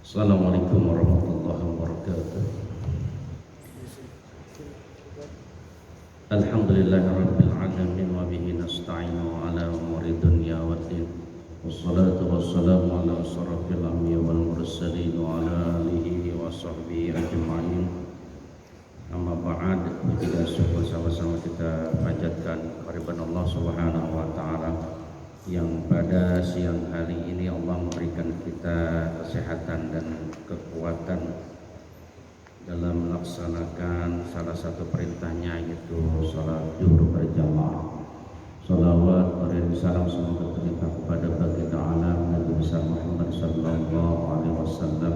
Assalamualaikum warahmatullahi wabarakatuh. Alhamdulillahirabbil alamin wa bihi nasta'inu ala umuri dunya waddin. Wassalatu wassalamu ala asyrafil anbiya wal mursalin wa ala alihi wa sahbihi ajma'in. Amma ba'd, kita sama-sama kita panjatkan kehadiran Allah Subhanahu wa taala yang pada siang hari ini Allah memberikan kita kesehatan dan kekuatan dalam melaksanakan salah satu perintahnya, yaitu salat zuhur berjamaah. Salawat dan salam semoga terlimpah kepada baginda alam Nabi besar Muhammad sallallahu alaihi wasallam,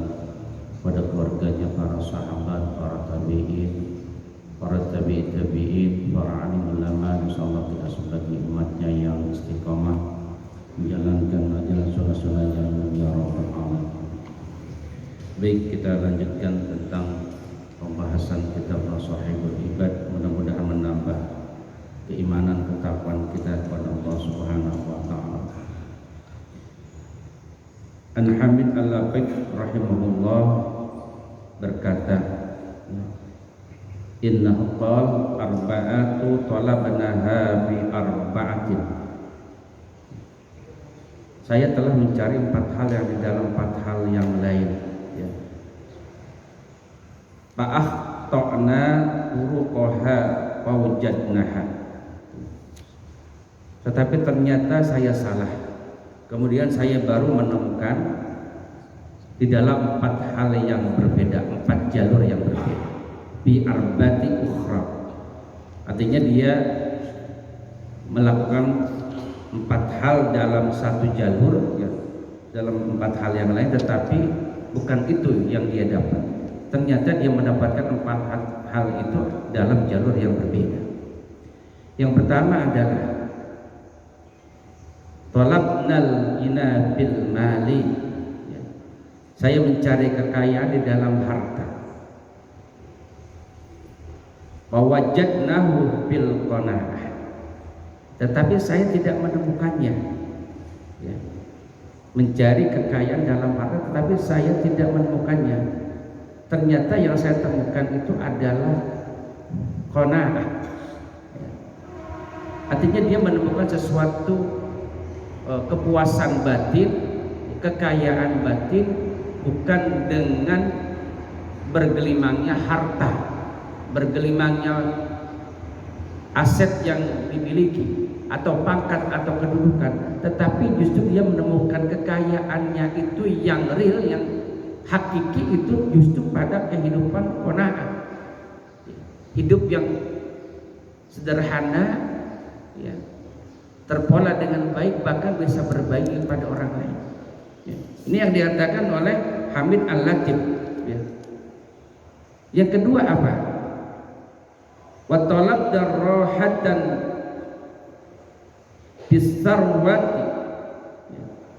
pada keluarganya, para sahabat, para tabi'in, para tabi'in, para alim ulama, insyaallah kita sebagai umatnya yang istiqamah menjalankan ajaran sunnah-sunnahnya ya rabbal alamin. Baik, kita lanjutkan tentang pembahasan kitab Shahihul Ibad. Mudah-mudahan menambah keimanan, ketakwaan kita kepada Allah Subhanahu wa taala. An Hamid Al-Lafiq rahimahullah berkata, innahu qala arba'atu talabnaha bi arba'atin. Saya telah mencari 4 hal yang di dalam 4 hal yang lain, ya. Fa'akhta'na uruqaha fawjadnaha. Tetapi ternyata saya salah. Kemudian saya baru menemukan di dalam 4 hal yang berbeda, 4 jalur yang berbeda. Bi arbati ukhra. Artinya dia melakukan 4 hal dalam satu jalur, ya, dalam 4 hal yang lain, tetapi bukan itu yang dia dapat. Ternyata dia mendapatkan 4 hal itu dalam jalur yang berbeda. Yang pertama adalah talabnal ina bil mali, ya. Saya mencari kekayaan di dalam harta. Wa wajadnahu bil qanaah. Tetapi saya tidak menemukannya, ya. Mencari kekayaan dalam harta, tetapi saya tidak menemukannya. Ternyata yang saya temukan itu adalah qanaah, ya. Artinya dia menemukan sesuatu kepuasan batin, kekayaan batin, bukan dengan bergelimangnya harta, bergelimangnya aset yang dimiliki atau pangkat atau kedudukan, tetapi justru dia menemukan kekayaannya itu yang real, yang hakiki, itu justru pada kehidupan qanaah, hidup yang sederhana, ya, terpola dengan baik, bahkan bisa berbagi kepada orang lain, ya. Ini yang dikatakan oleh Hamid Al-Latif, ya. Yang kedua apa? Wa talab darrahatan bisarwati.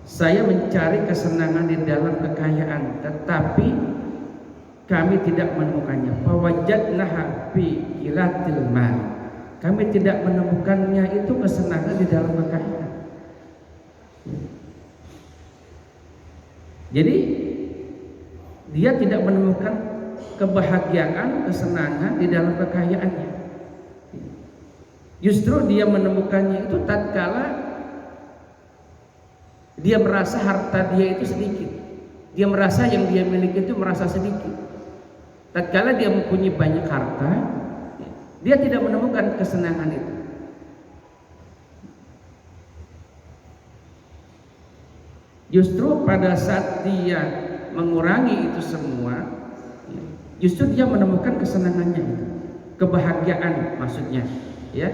Saya mencari kesenangan di dalam kekayaan, tetapi kami tidak menemukannya. Fawajadnaha fi qilatil mal. Kami tidak menemukannya itu kesenangan di dalam kekayaan. Jadi dia tidak menemukan kebahagiaan, kesenangan di dalam kekayaannya. Justru dia menemukannya itu tatkala dia merasa harta dia itu sedikit. Dia merasa yang dia miliki itu merasa sedikit. Tatkala dia mempunyai banyak harta, dia tidak menemukan kesenangan itu. Justru pada saat dia mengurangi itu semua, justru dia menemukan kesenangannya itu, kebahagiaan maksudnya, ya,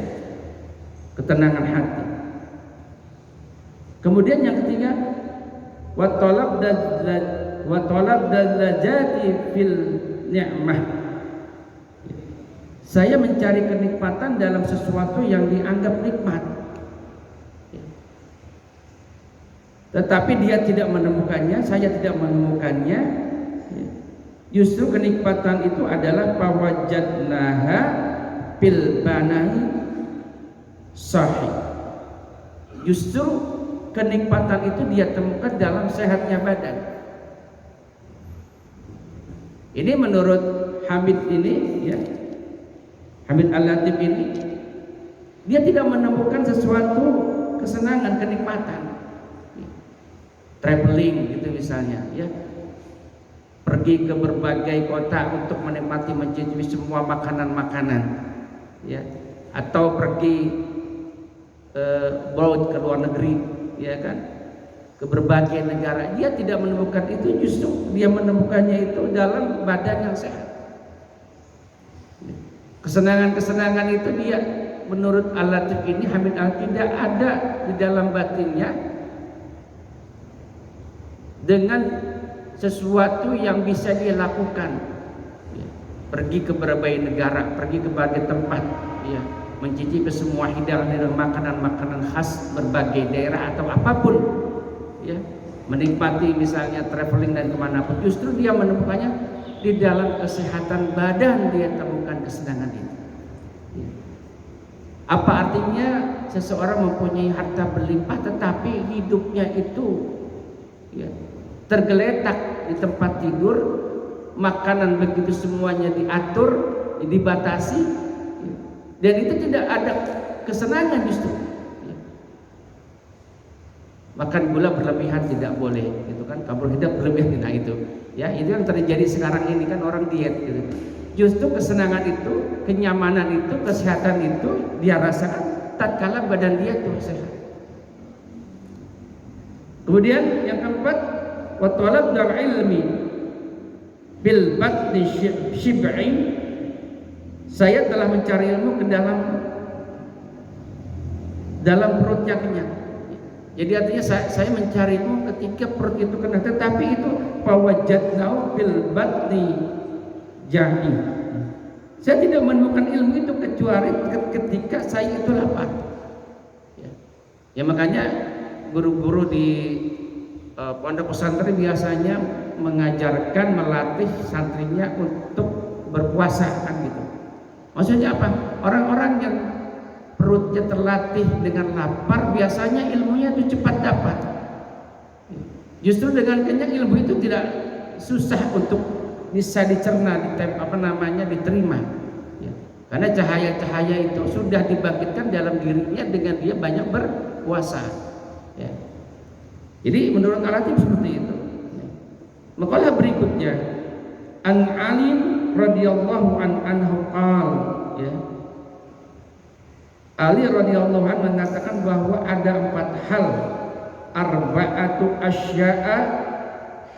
ketenangan hati. Kemudian yang ketiga, wa talab darajati fil ni'mah. Saya mencari kenikmatan dalam sesuatu yang dianggap nikmat, tetapi dia tidak menemukannya, saya tidak menemukannya. Justru kenikmatan itu adalah fawajadnaha bil banahi sahih. Justru kenikmatan itu dia temukan dalam sehatnya badan. Ini menurut Hamid ini, ya, Hamid Al-Latif ini, dia tidak menemukan sesuatu kesenangan, kenikmatan. Traveling gitu misalnya, ya, pergi ke berbagai kota untuk menikmati mencicipi semua makanan-makanan, ya, atau pergi abroad ke luar negeri, ya kan, ke berbagai negara. Dia tidak menemukan itu, justru dia menemukannya itu dalam badan yang sehat. Kesenangan-kesenangan itu dia, menurut Al-Latif ini, Hamid Al-Latif, tidak ada di dalam batinnya dengan sesuatu yang bisa dia lakukan, ya, pergi ke berbagai negara, pergi ke berbagai tempat, ya, mencicipi semua hidangan makanan-makanan khas berbagai daerah atau apapun, ya, menikmati misalnya traveling dan kemanapun. Justru dia menemukannya di dalam kesehatan badan, dia temukan kesenangan itu, ya. Apa artinya seseorang mempunyai harta berlimpah tetapi hidupnya itu, ya, tergeletak di tempat tidur, makanan begitu semuanya diatur, dibatasi, ya, dan itu tidak ada kesenangan justru, ya. Makan gula berlebihan tidak boleh, gitu kan, karbohidrat berlebihan, nah itu, ya, itu yang terjadi sekarang ini kan, orang diet gitu. Justru kesenangan itu, kenyamanan itu, kesehatan itu dia rasakan tatkala badan dia tuh sehat. Kemudian yang keempat, wa talab dal ilmi bil batni syib'i, saya telah mencari ilmu ke dalam perut yang kenyang. Jadi artinya saya mencari ilmu ketika perut itu kenyang, tetapi itu fawajadnahu bil batni ja'i, saya tidak menemukan ilmu itu kecuali ketika saya itu lapar, ya makanya guru-guru di pondok pesantren biasanya mengajarkan, melatih santrinya untuk berpuasa, kan gitu. Maksudnya apa? Orang-orang yang perutnya terlatih dengan lapar biasanya ilmunya itu cepat dapat. Justru dengan kenyang ilmu itu tidak susah untuk bisa dicerna, diterima. Ya. Karena cahaya-cahaya itu sudah dibangkitkan dalam dirinya dengan dia banyak berpuasa. Ya. Jadi menurut Al-Latif seperti itu. Makalah berikutnya, An Ali radhiyallahu anhu qal, ya. Ali radhiyallahu anhu mengatakan bahwa ada 4 hal, arba'atu asya'a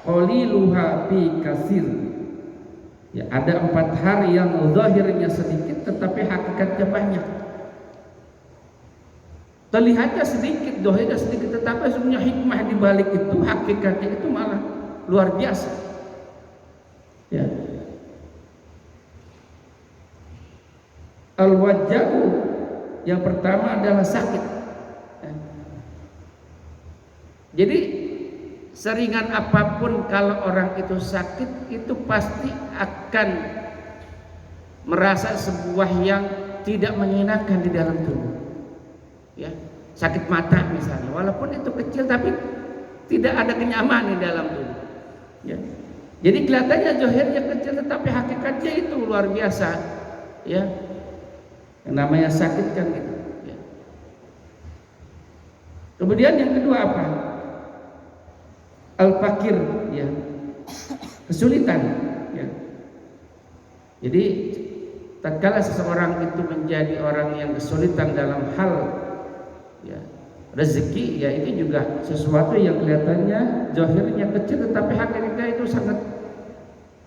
qaliluha fi katsir. Ya, ada 4 hal yang zahirnya sedikit tetapi hakikatnya banyak. Terlihatnya sedikit, dohirnya sedikit, tetapi sebenarnya hikmah di balik itu, hakikatnya itu malah luar biasa. Ya. Al-waja'u, yang pertama adalah sakit. Ya. Jadi seringan apapun kalau orang itu sakit, itu pasti akan merasa sebuah yang tidak menyenangkan di dalam tubuh. Ya, sakit mata misalnya, walaupun itu kecil tapi tidak ada kenyamanan di dalam tubuh. Ya. Jadi kelihatannya zahirnya kecil tetapi hakikatnya itu luar biasa. Ya, yang namanya sakit kan gitu. Ya. Kemudian yang kedua apa? Al-fakir, ya, kesulitan. Ya. Jadi tatkala seseorang itu menjadi orang yang kesulitan dalam hal, ya, rezeki, ya, itu juga sesuatu yang kelihatannya zahirnya kecil tetapi hakikatnya itu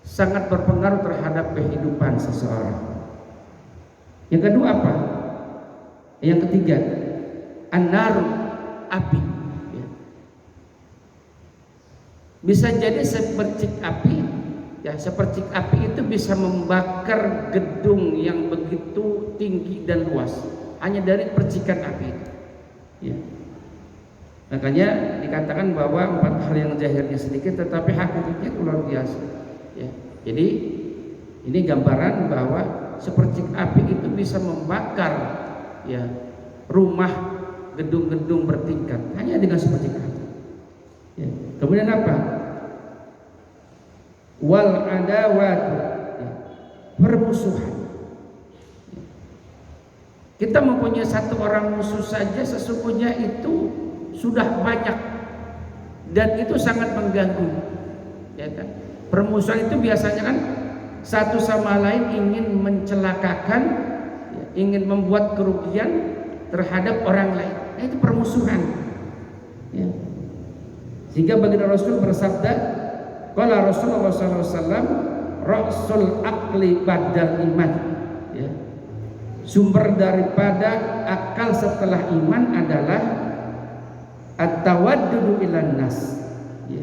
sangat berpengaruh terhadap kehidupan seseorang. Yang kedua apa? Yang ketiga, an-nar, api. Ya. Bisa jadi sepercik api, ya, sepercik api itu bisa membakar gedung yang begitu tinggi dan luas hanya dari percikan api itu. Ya. Makanya dikatakan bahwa 4 hal yang zahirnya sedikit tetapi hakikatnya luar biasa. Ya. Jadi ini gambaran bahwa sepercik api itu bisa membakar, ya, rumah, gedung-gedung bertingkat hanya dengan sepercik api. Ya. Kemudian apa? wal adawatu, permusuhan. Kita mempunyai satu orang musuh saja sesungguhnya itu sudah banyak dan itu sangat mengganggu, ya kan? Permusuhan itu biasanya kan satu sama lain ingin mencelakakan, ingin membuat kerugian terhadap orang lain. Nah, itu permusuhan. Ya. Sehingga baginda Rasul bersabda, qala Rasulullah SAW, rasul aqli badal iman. Ya. Sumber daripada akal setelah iman adalah at-tawaddudu ilan nas, ya,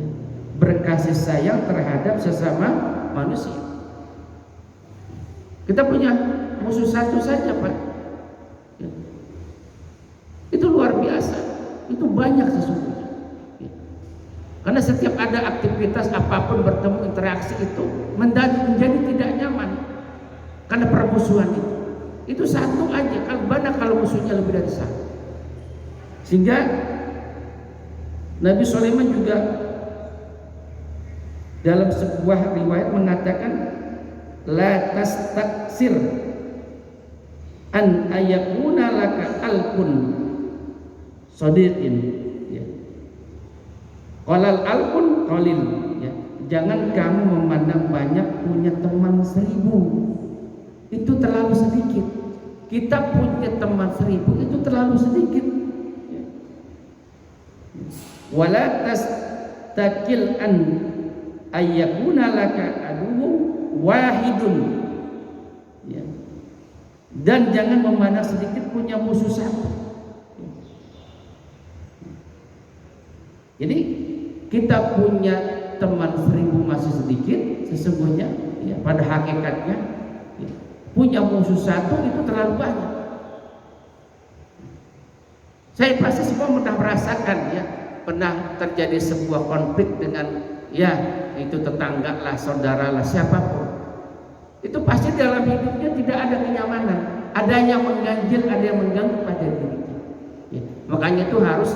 berkasih sayang terhadap sesama manusia. Kita punya musuh satu saja, Pak, ya. Itu luar biasa, itu banyak sesungguhnya, ya. Karena setiap ada aktivitas apapun bertemu interaksi itu menjadi tidak nyaman karena permusuhan itu satu aja, kalau banyak kalau musuhnya lebih dari satu. Sehingga Nabi Sulaiman juga dalam sebuah riwayat mengatakan, la tastaksir an ayakuna laka alkun sodiqin, ya. Qalal alkun qalil, ya. Jangan kamu memandang banyak punya teman 1000, itu terlalu sedikit. Kita punya teman 1000 itu terlalu sedikit. Wala tastakil an ayyakuna laka aduwwu wahidun, ya. Dan jangan memandang sedikit punya musuh satu. Jadi kita punya teman 1000 masih sedikit sesungguhnya, ya, pada hakikatnya, ya. Punya musuh satu itu terlalu banyak. Saya pasti semua pernah merasakan, ya, pernah terjadi sebuah konflik dengan, ya, itu tetangga lah, saudara lah, siapapun. Itu pasti dalam hidupnya tidak ada kenyamanan, ada yang mengganjil, ada yang mengganggu pada dirinya. Ya, makanya itu harus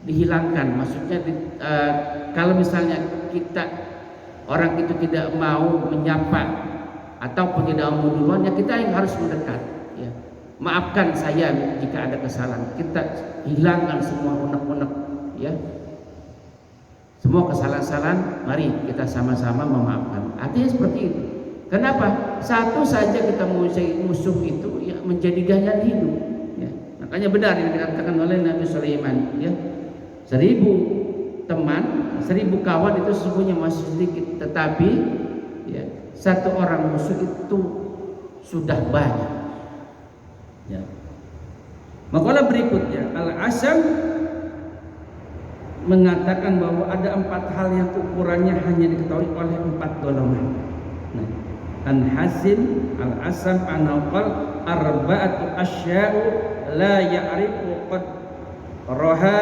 dihilangkan. Maksudnya kalau misalnya kita orang itu tidak mau menyapa ataupun tidak mau duluan, ya kita yang harus mendekat, ya. Maafkan saya jika ada kesalahan, kita hilangkan semua unek-unek, ya. Semua kesalahan-kesalahan mari kita sama-sama memaafkan. Artinya seperti itu. Kenapa? Satu saja kita musuh itu, ya, menjadi gaya hidup, ya. Makanya benar yang dikatakan oleh Nabi Sulaiman, ya, 1000 teman, 1000 kawan itu sesungguhnya masih sedikit, tetapi, ya, satu orang musuh itu sudah banyak, ya. Makalah berikutnya, Al-Asam mengatakan bahwa ada 4 hal yang ukurannya hanya diketahui oleh 4 golongan. Nah, An-Hazim, Al-Asam, An-Naqal, arba'atu asya'u la ya'rifu qad roha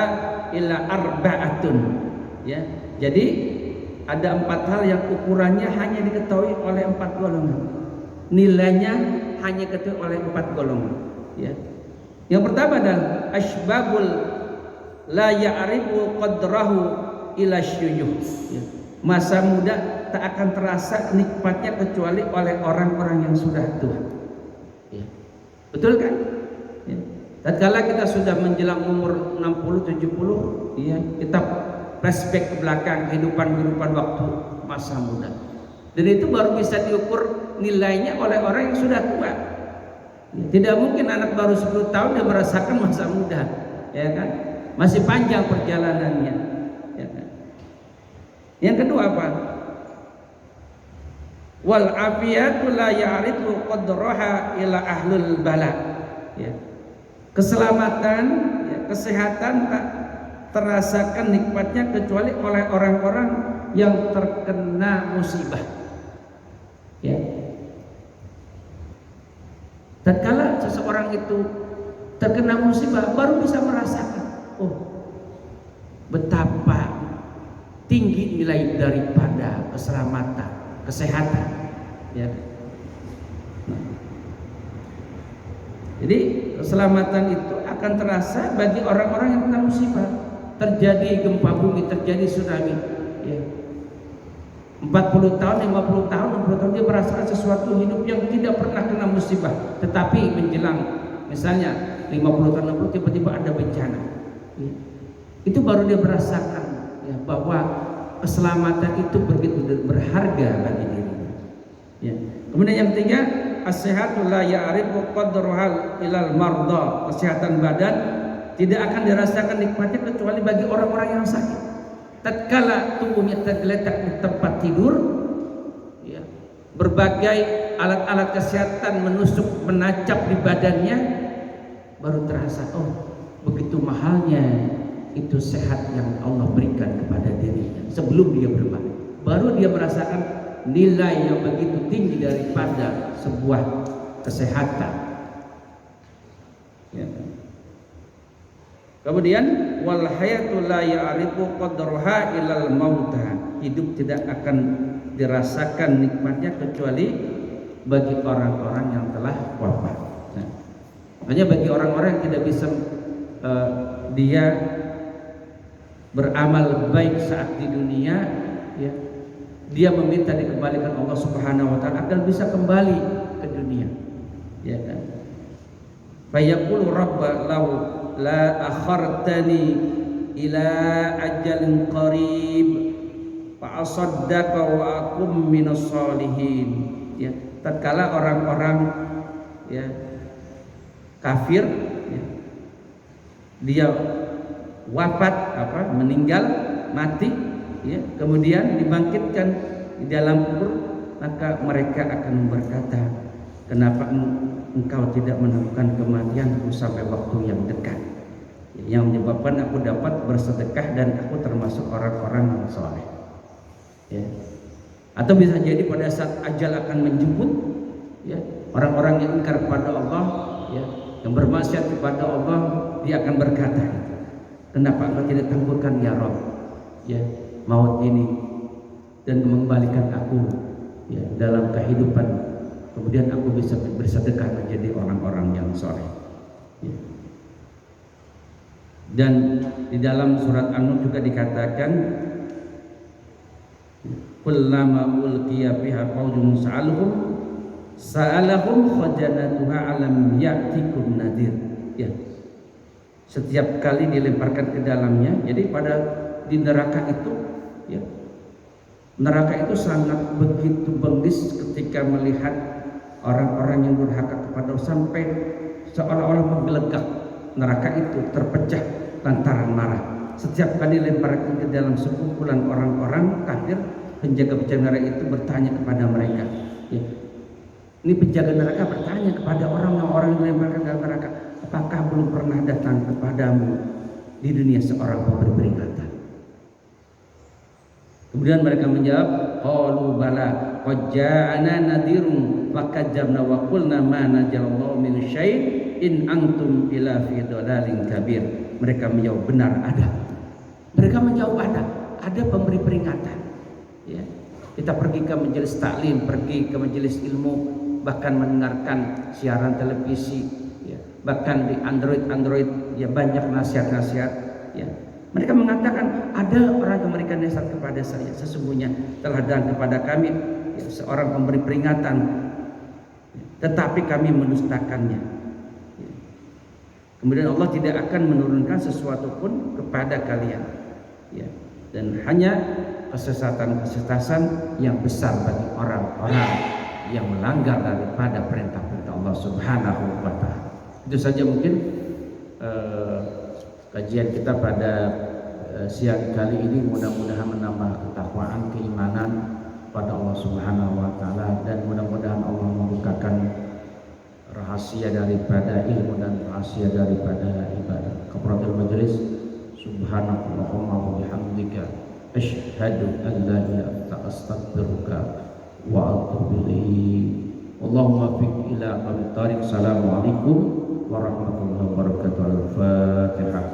illa arba'atun, ya. Jadi ada 4 hal yang ukurannya hanya diketahui oleh 4 golongan, nilainya hanya diketahui oleh 4 golongan, ya. Yang pertama adalah asbabul la ya'rifu qadrahu ila syuyuh, ya. Masa muda tak akan terasa nikmatnya kecuali oleh orang-orang yang sudah tua, ya. Betul kan? Ya. Tatkala kita sudah menjelang umur 60-70, ya, kita flashback ke belakang kehidupan waktu masa muda. Dan itu baru bisa diukur nilainya oleh orang yang sudah tua. Ya, tidak mungkin anak baru 10 tahun dia merasakan masa muda, ya kan? Masih panjang perjalanannya, ya kan? Yang kedua apa? Wal afiyatu la ya'rifu qadraha ila ahlul bala, ya. Keselamatan, ya, kesehatan tak terasakan nikmatnya kecuali oleh orang-orang yang terkena musibah, ya. Tatkala seseorang itu terkena musibah baru bisa merasakan, oh, betapa tinggi nilai daripada keselamatan, kesehatan, ya. Nah, jadi keselamatan itu akan terasa bagi orang-orang yang kena musibah, terjadi gempa bumi, terjadi tsunami, ya. 40 tahun, 50 tahun, 60 tahun dia merasakan sesuatu hidup yang tidak pernah kena musibah. Tetapi menjelang misalnya 50 tahun 60 tiba-tiba ada bencana. Ya. Itu baru dia merasakan ya, bahwa keselamatan itu begitu berharga bagi dirinya. Ya. Kemudian yang ketiga, as-sihhatu la ya'rifu qadruha ilal marda. Kesehatan badan tidak akan dirasakan nikmatnya kecuali bagi orang-orang yang sakit. Tatkala tubuhnya tergeletak di tempat tidur, ya, berbagai alat-alat kesehatan menusuk menancap di badannya, baru terasa, oh begitu mahalnya itu sehat yang Allah berikan kepada dirinya. Sebelum dia berbalik, baru dia merasakan nilai yang begitu tinggi daripada sebuah kesehatan. Ya. Kemudian wal hayatu la ya'rifu qadraha ilal mauta. Hidup tidak akan dirasakan nikmatnya kecuali bagi orang-orang yang telah wafat. Nah, makanya bagi orang-orang yang tidak bisa dia beramal baik saat di dunia, ya, dia meminta dikembalikan Allah Subhanahu wa taala agar bisa kembali ke dunia. Ya kan? Fa yaqulu rabba law la akhartani ila ajalin qarib fa asaddaqa wa akum minas solihin. Ya, tatkala orang-orang ya kafir ya, dia wafat meninggal mati ya, kemudian dibangkitkan di dalam kubur, maka mereka akan berkata, kenapa engkau tidak menemukan kematianku sampai waktu yang dekat, yang menyebabkan aku dapat bersedekah dan aku termasuk orang-orang yang soleh ya. Atau bisa jadi pada saat ajal akan menjemput ya, orang-orang yang ingkar kepada Allah ya, yang bermaksiat kepada Allah, dia akan berkata, kenapa engkau tidak tangguhkan ya Rabb ya maut ini dan mengembalikan aku ya dalam kehidupan, kemudian aku bisa bersedekah menjadi orang-orang yang soleh ya. Dan di dalam surat An-Nur juga dikatakan, kullama ulqiya fiha fawjun sa'alahum khajanatuha alam ya'tikum nadir ya. Setiap kali dilemparkan ke dalamnya, jadi pada di neraka itu ya, neraka itu sangat begitu bengis ketika melihat orang-orang yang durhaka kepada Allah, sampai seolah-olah menggelegak neraka itu terpecah lantaran marah. Setiap kali dilemparkan ke dalam sekumpulan orang-orang kafir, penjaga-penjaga neraka itu bertanya kepada mereka ya. Ini penjaga neraka bertanya kepada orang-orang yang dilemparkan ke dalam neraka, apakah belum pernah datang kepadamu di dunia seorang pemberi peringatan? Kemudian mereka menjawab, qalu bala qad ja'ana nadhirun fakadzabna wa qulna ma najalallahu min syai' in antum ila fi dhalalin kabir. Mereka menjawab, benar ada. Mereka menjawab ada pemberi peringatan ya. Kita pergi ke majelis taklim, pergi ke majelis ilmu, bahkan mendengarkan siaran televisi ya, bahkan di Android ya banyak nasihat-nasihat ya. Mereka mengatakan ada orang yang memberikan nasihat kepada saya, sesungguhnya telah datang kepada kami ya, seorang pemberi peringatan ya, tetapi kami mendustakannya ya. Kemudian Allah tidak akan menurunkan sesuatu pun kepada kalian ya. Dan hanya kesesatan yang besar bagi orang-orang yang melanggar daripada perintah-perintah Allah Subhanahu wa taala. Itu saja mungkin kajian kita pada siang kali ini, mudah-mudahan menambah ketakwaan, keimanan pada Allah Subhanahu wa taala, dan mudah-mudahan Allah membukakan rahasia daripada ilmu dan rahasia daripada ibadah. Kafaratul majelis, subhanakallahumma wa bihamdika asyhadu an la ilaha illa anta astaghfiruka wa atubu ilaik. Allahumma fiq ila aqwamit thariq. Assalamualaikum warahmatullahi wabarakatuh. Al-Fatihah.